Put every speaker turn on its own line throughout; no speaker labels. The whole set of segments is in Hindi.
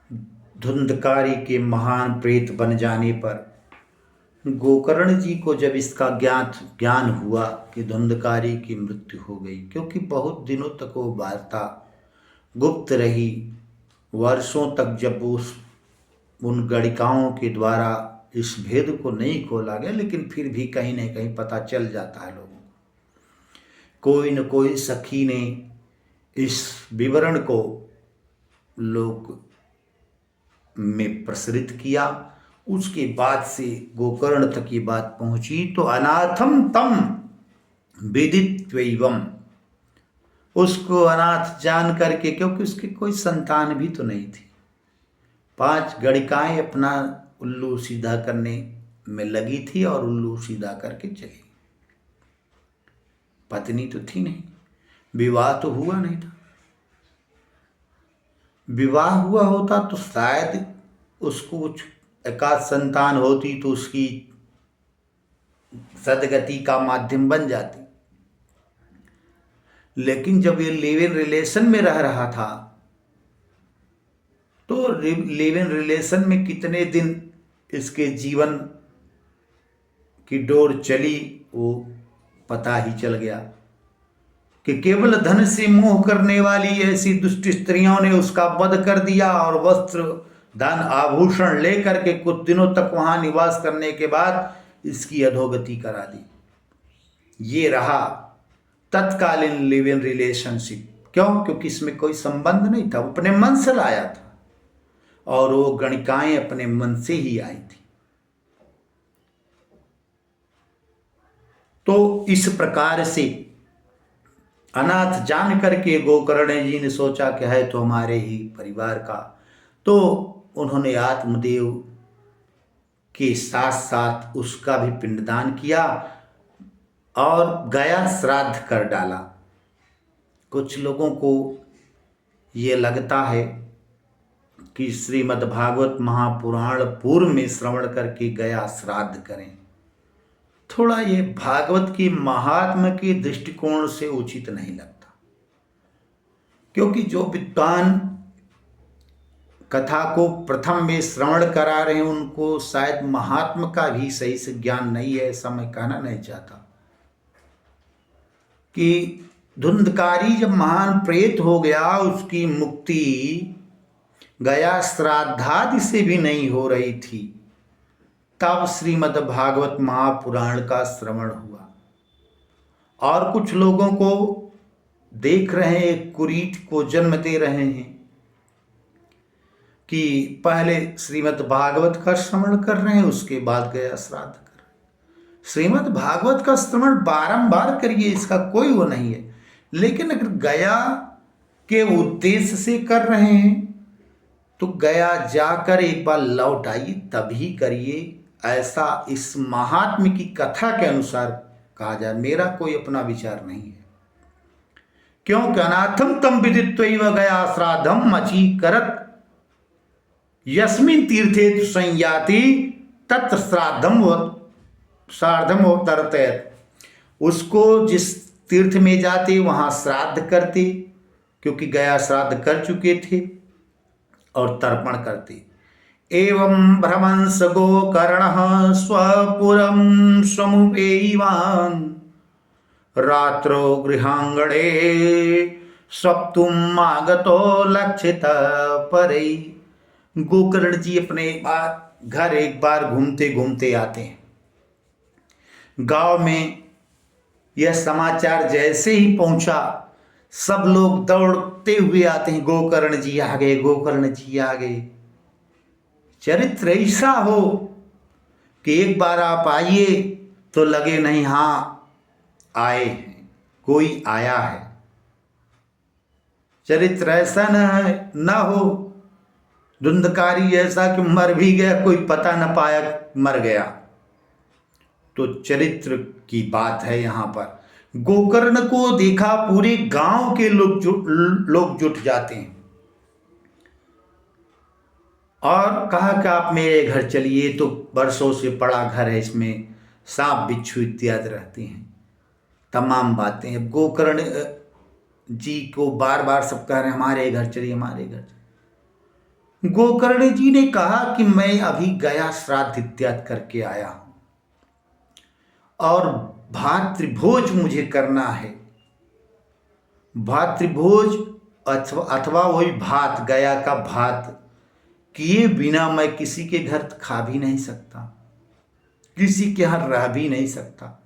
धुंधकारी के महान प्रेत बन जाने पर गोकर्ण जी को जब इसका ज्ञान हुआ कि धुंधकारी की मृत्यु हो गई, क्योंकि बहुत दिनों तक वो वार्ता गुप्त रही, वर्षों तक जब उन गणिकाओं के द्वारा इस भेद को नहीं खोला गया, लेकिन फिर भी कहीं न कहीं पता चल जाता है लोगों को। कोई न कोई सखी ने इस विवरण को लोग में प्रसरित किया। उसके बाद से गोकर्ण तक ये बात पहुंची तो अनाथम तम विदित्वैवम, उसको अनाथ जान करके, क्योंकि उसकी कोई संतान भी तो नहीं थी, 5 गणिकाएं अपना उल्लू सीधा करने में लगी थी और उल्लू सीधा करके चली। पत्नी तो थी नहीं, विवाह तो हुआ नहीं था। विवाह हुआ होता तो शायद उसको कुछ एकाध संतान होती तो उसकी सदगति का माध्यम बन जाती। लेकिन जब ये लिव इन रिलेशन में रह रहा था तो लिव इन रिलेशन में कितने दिन इसके जीवन की डोर चली वो पता ही चल गया कि केवल धन से मोह करने वाली ऐसी दुष्ट स्त्रियों ने उसका वध कर दिया और वस्त्र धन आभूषण लेकर के कुछ दिनों तक वहां निवास करने के बाद इसकी अधोगति करा दी। ये रहा तत्कालीन लिव इन रिलेशनशिप। क्यों? क्योंकि इसमें कोई संबंध नहीं था, अपने मन से लाया था और वो गणिकाएं अपने मन से ही आई थी। तो इस प्रकार से अनाथ जान करके गोकर्ण जी ने सोचा कि है तो हमारे ही परिवार का, तो उन्होंने आत्मदेव के साथ साथ उसका भी पिंडदान किया और गया श्राद्ध कर डाला। कुछ लोगों को ये लगता है कि श्रीमद् भागवत महापुराण पूर्व में श्रवण करके गया श्राद्ध करें। थोड़ा ये भागवत की महात्म के दृष्टिकोण से उचित नहीं लगता, क्योंकि जो विद्वान कथा को प्रथम में श्रवण करा रहे हैं उनको शायद महात्म का भी सही से ज्ञान नहीं है। ऐसा मैं कहना नहीं चाहता कि धुंधकारी जब महान प्रेत हो गया उसकी मुक्ति गया श्राद्धादि से भी नहीं हो रही थी, तब श्रीमद् भागवत महापुराण का श्रवण हुआ। और कुछ लोगों को देख रहे हैं, कुरीत को जन्म दे रहे हैं कि पहले श्रीमद् भागवत का श्रवण कर रहे हैं उसके बाद गया श्राद्ध कर रहे हैं। श्रीमद् भागवत का श्रवण बारंबार करिए, इसका कोई वो नहीं है, लेकिन अगर गया के उद्देश्य से कर रहे हैं तो गया जाकर एक बार लौट आइए तभी करिए। ऐसा इस महात्म्य की कथा के अनुसार कहा जाए, मेरा कोई अपना विचार नहीं है। क्योंकि अनाथम तम विदित्वैव गया श्राद्धम मचीकरत यस्मिन् तीर्थे संयाति तत्र श्राद्धम अवतरतेत। उसको जिस तीर्थ में जाते वहां श्राद्ध करते, क्योंकि गया श्राद्ध कर चुके थे, और तर्पण करते। एवं भ्रमंस गोकर्ण स्वपुरम समुपेयिवान् रात्रो गृहांगणे सप्तुम आगतो लक्षित परे। गोकर्ण जी अपने घर एक बार घूमते घूमते आते हैं। गांव में यह समाचार जैसे ही पहुंचा सब लोग दौड़ते हुए आते हैं, गोकर्ण जी आ गए, गोकर्ण जी आ गए। चरित्र ऐसा हो कि एक बार आप आइए तो लगे नहीं हाँ आए हैं, कोई आया है। चरित्र ऐसा न हो धुंधकारी ऐसा कि मर भी गया कोई पता न पाया मर गया। तो चरित्र की बात है यहाँ पर। गोकर्ण को देखा पूरे गांव के लोग जुट जाते हैं और कहा कि आप मेरे घर चलिए। तो वर्षों से पड़ा घर है, इसमें सांप बिच्छू इत्यादि रहते हैं, तमाम बातें। गोकर्ण जी को बार बार सब कह रहे हैं हमारे घर चलिए, हमारे घर चलिए। गोकर्ण जी ने कहा कि मैं अभी गया श्राद्ध इत्यादि करके आया हूं और भातृभोज मुझे करना है। भातृभोज अथवा वही भात, गया का भात किए बिना मैं किसी के घर खा भी नहीं सकता, किसी के यहाँ रह भी नहीं सकता।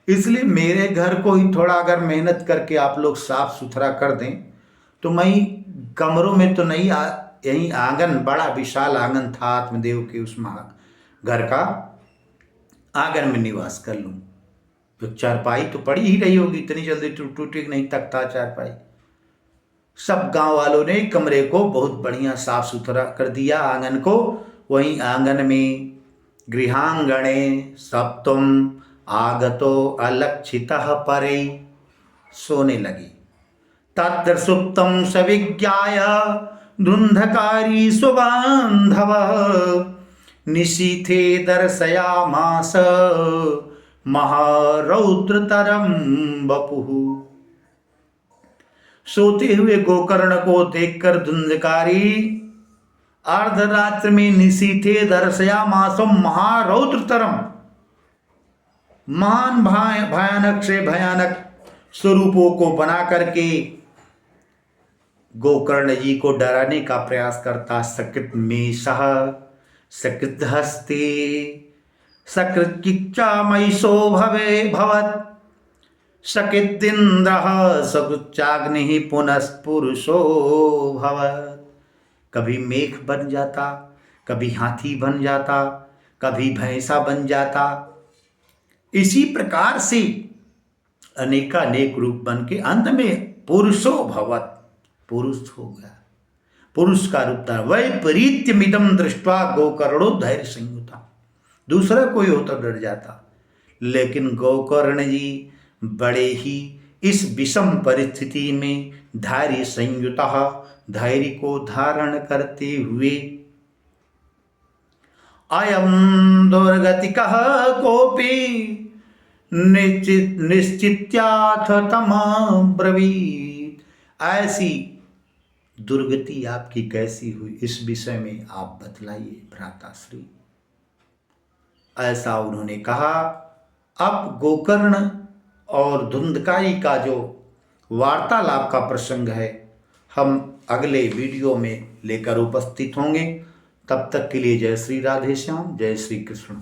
इसलिए मेरे घर को ही थोड़ा अगर मेहनत करके आप लोग साफ सुथरा कर दें तो मैं कमरों में तो नहीं, यही आंगन, बड़ा विशाल आंगन था आत्मदेव के उस घर का, आंगन में निवास कर लूँ। तो चारपाई तो पड़ी ही रही होगी, इतनी जल्दी टूटे नहीं, तख्ता चारपाई। सब गांव वालों ने कमरे को बहुत बढ़िया साफ सुथरा कर दिया, आंगन को। वहीं आंगन में गृहांगणे सप्तम आगतो अलक्षितः परे, सोने लगी। तत्र सुप्तं सविज्ञाय धुंधकारी सुबांधव निशीथे दर्शयामास महारौद्रतरं वपुः। सोते हुए गोकर्ण को देखकर धुंधकारी अर्धरात्र में निशीथे दर्शयामासम महारौद्रतरम, महान भयानक से भयानक स्वरूपों को बना करके गोकर्ण जी को डराने का प्रयास करता। सकृत मेषः सकृत हस्ते सकृत किच्चा महिषो भवे भवत् सकृदिन्द्रः सकृच्चाग्निः पुनस्पुरुषो भवत्। कभी मेघ बन जाता, कभी हाथी बन जाता, कभी भैंसा बन जाता। इसी प्रकार से अनेकानेक रूप बन के अंत में पुरुषो भवत्, पुरुष हो गया, पुरुष का रूप था। वैपरीत्यमिदं दृष्ट्वा गोकर्णो धैर्य संयुता, दूसरा कोई होता डर जाता, लेकिन गोकर्ण जी बड़े ही इस विषम परिस्थिति में धैर्य संयुता, धैर्य को धारण करते हुए अयं दुर्गतिकः कोपि निश्चित्याथ तमाब्रवीत्। ऐसी दुर्गति आपकी कैसी हुई, इस विषय में आप बतलाइए भ्राताश्री। ऐसा उन्होंने कहा। अब गोकर्ण और धुंधकारी का जो वार्तालाप का प्रसंग है, हम अगले वीडियो में लेकर उपस्थित होंगे। तब तक के लिए जय श्री राधे श्याम, जय श्री कृष्ण।